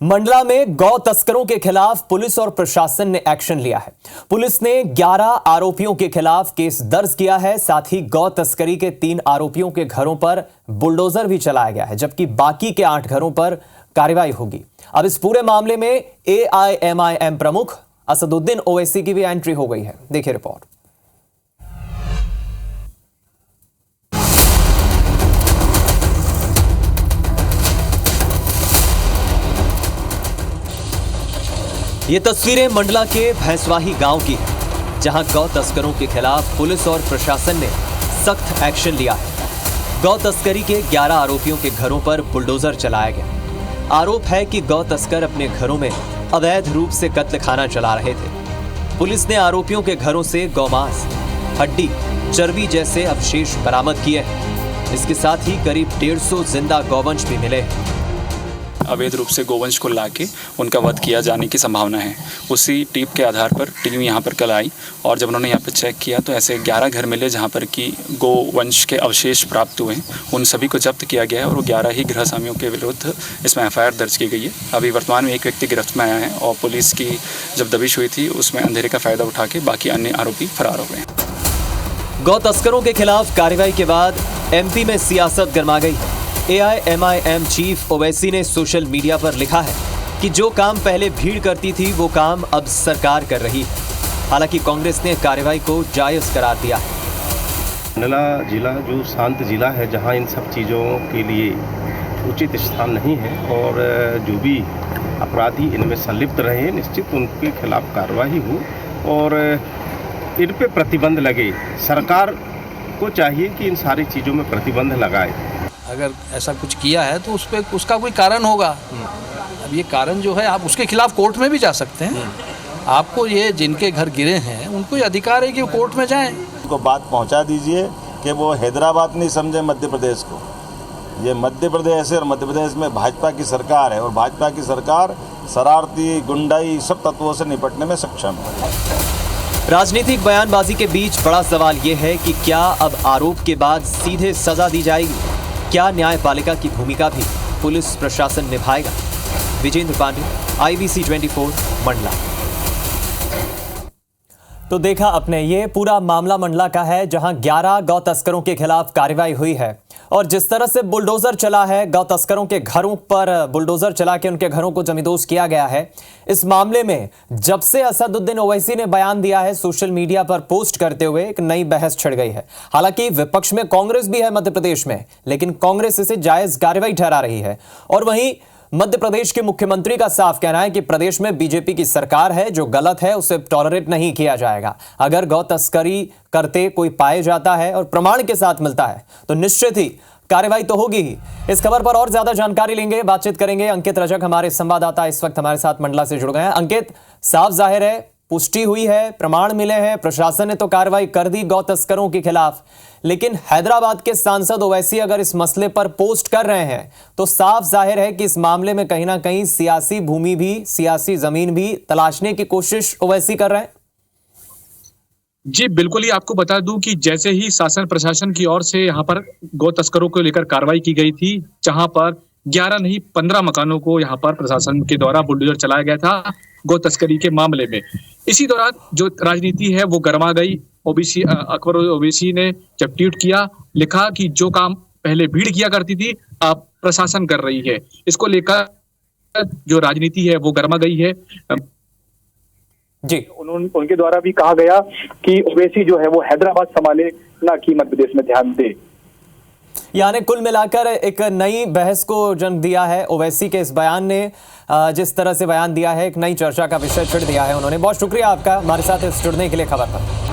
मंडला में गौ तस्करों के खिलाफ पुलिस और प्रशासन ने एक्शन लिया है। पुलिस ने 11 आरोपियों के खिलाफ केस दर्ज किया है। साथ ही गौ तस्करी के 3 आरोपियों के घरों पर बुलडोजर भी चलाया गया है, जबकि बाकी के 8 घरों पर कार्रवाई होगी। अब इस पूरे मामले में AIMIM प्रमुख असदुद्दीन ओवैसी की भी एंट्री हो गई है। देखिए रिपोर्ट। ये तस्वीरें मंडला के भैंसवाही गांव की है, जहां गौ तस्करों के खिलाफ पुलिस और प्रशासन ने सख्त एक्शन लिया है। गौ तस्करी के 11 आरोपियों के घरों पर बुलडोजर चलाया गया। आरोप है कि गौ तस्कर अपने घरों में अवैध रूप से कत्लखाना चला रहे थे। पुलिस ने आरोपियों के घरों से गौमांस, हड्डी, चर्बी जैसे अवशेष बरामद किए हैं। इसके साथ ही करीब 150 जिंदा गौवंश भी मिले हैं। अवैध रूप से गोवंश को लाके उनका वध किया जाने की संभावना है। उसी टीप के आधार पर टीम यहाँ पर कल आई और जब उन्होंने यहाँ पर चेक किया तो ऐसे 11 घर मिले जहाँ पर कि गोवंश के अवशेष प्राप्त हुए हैं। उन सभी को जब्त किया गया है और वो 11 ही गृहस्वामियों के विरुद्ध इसमें FIR दर्ज की गई है। अभी वर्तमान में एक व्यक्ति गिरफ्त में आया है और पुलिस की जब दबिश हुई थी उसमें अंधेरे का फायदा उठा के बाकी अन्य आरोपी फरार हो गए हैं। गौ तस्करों के खिलाफ कार्रवाई के बाद MP में सियासत गर्मा गई है। AIMIM चीफ ओवैसी ने सोशल मीडिया पर लिखा है कि जो काम पहले भीड़ करती थी वो काम अब सरकार कर रही है। हालांकि कांग्रेस ने कार्रवाई को जायज करार दिया है। मंडला जिला जो शांत जिला है, जहां इन सब चीज़ों के लिए उचित स्थान नहीं है और जो भी अपराधी इनमें संलिप्त रहे निश्चित उनके खिलाफ कार्रवाई हो और इन पे प्रतिबंध लगे। सरकार को चाहिए कि इन सारी चीज़ों में प्रतिबंध लगाए। अगर ऐसा कुछ किया है तो उसका कोई कारण होगा। अब ये कारण जो है आप उसके खिलाफ कोर्ट में भी जा सकते हैं। आपको ये जिनके घर गिरे हैं उनको ये अधिकार है कि वो कोर्ट में जाएं। उनको बात पहुंचा दीजिए कि वो हैदराबाद नहीं समझे मध्य प्रदेश को। ये मध्य प्रदेश है और मध्य प्रदेश में भाजपा की सरकार है और भाजपा की सरकार शरारती, गुंडाई सब तत्वों से निपटने में सक्षम है। राजनीतिक बयानबाजी के बीच बड़ा सवाल ये है कि क्या अब आरोप के बाद सीधे सजा दी जाएगी? क्या न्यायपालिका की भूमिका भी पुलिस प्रशासन निभाएगा? विजेंद्र पांडे, IBC 24 मंडला। तो देखा अपने, ये पूरा मामला मंडला का है, जहां 11 गौ तस्करों के खिलाफ कार्रवाई हुई है और जिस तरह से बुलडोजर चला है, गौ तस्करों के घरों पर बुलडोजर चला के उनके घरों को जमींदोज किया गया है। इस मामले में जब से असदुद्दीन ओवैसी ने बयान दिया है, सोशल मीडिया पर पोस्ट करते हुए एक नई बहस छिड़ गई है। हालांकि विपक्ष में कांग्रेस भी है मध्य प्रदेश में, लेकिन कांग्रेस इसे जायज कार्रवाई ठहरा रही है। और वहीं मध्य प्रदेश के मुख्यमंत्री का साफ कहना है कि प्रदेश में BJP की सरकार है, जो गलत है उसे टॉलरेट नहीं किया जाएगा। अगर गौ तस्करी करते कोई पाए जाता है और प्रमाण के साथ मिलता है तो निश्चित ही कार्रवाई तो होगी ही। इस खबर पर और ज्यादा जानकारी लेंगे, बातचीत करेंगे। अंकित रजक हमारे संवाददाता इस वक्त हमारे साथ मंडला से जुड़ गए हैं। अंकित, साफ जाहिर है पुष्टि हुई है, प्रमाण मिले हैं, प्रशासन ने तो कार्रवाई कर दी गौ तस्करों के खिलाफ, लेकिन हैदराबाद के सांसद ओवैसी अगर इस मसले पर पोस्ट कर रहे हैं तो साफ जाहिर है कि इस मामले में कहीं ना कहीं सियासी भूमि भी, सियासी जमीन भी तलाशने की कोशिश ओवैसी कर रहे हैं। जी बिल्कुल ही आपको बता दूं कि जैसे ही शासन प्रशासन की ओर से यहाँ पर गौ तस्करों को लेकर कार्रवाई की गई थी, जहां पर 11 नहीं 15 मकानों को यहाँ पर प्रशासन के द्वारा बुलडोजर चलाया गया था गौ तस्करी के मामले में। इसी दौरान जो राजनीति है वो गर्मा गई। अकबर ओवैसी ने जब ट्वीट किया, लिखा कि जो काम पहले भीड़ किया करती थी अब प्रशासन कर रही है। इसको लेकर जो राजनीति है वो गर्मा गई है। जी, उनके द्वारा भी कहा गया कि ओवैसी जो है वो हैदराबाद संभाले, ना कि मध्य प्रदेश में ध्यान दे। यानी कुल मिलाकर एक नई बहस को जन्म दिया है ओवैसी के इस बयान ने। जिस तरह से बयान दिया है, एक नई चर्चा का विषय छिड़ दिया है उन्होंने। बहुत शुक्रिया आपका हमारे साथ जुड़ने के लिए खबर पर।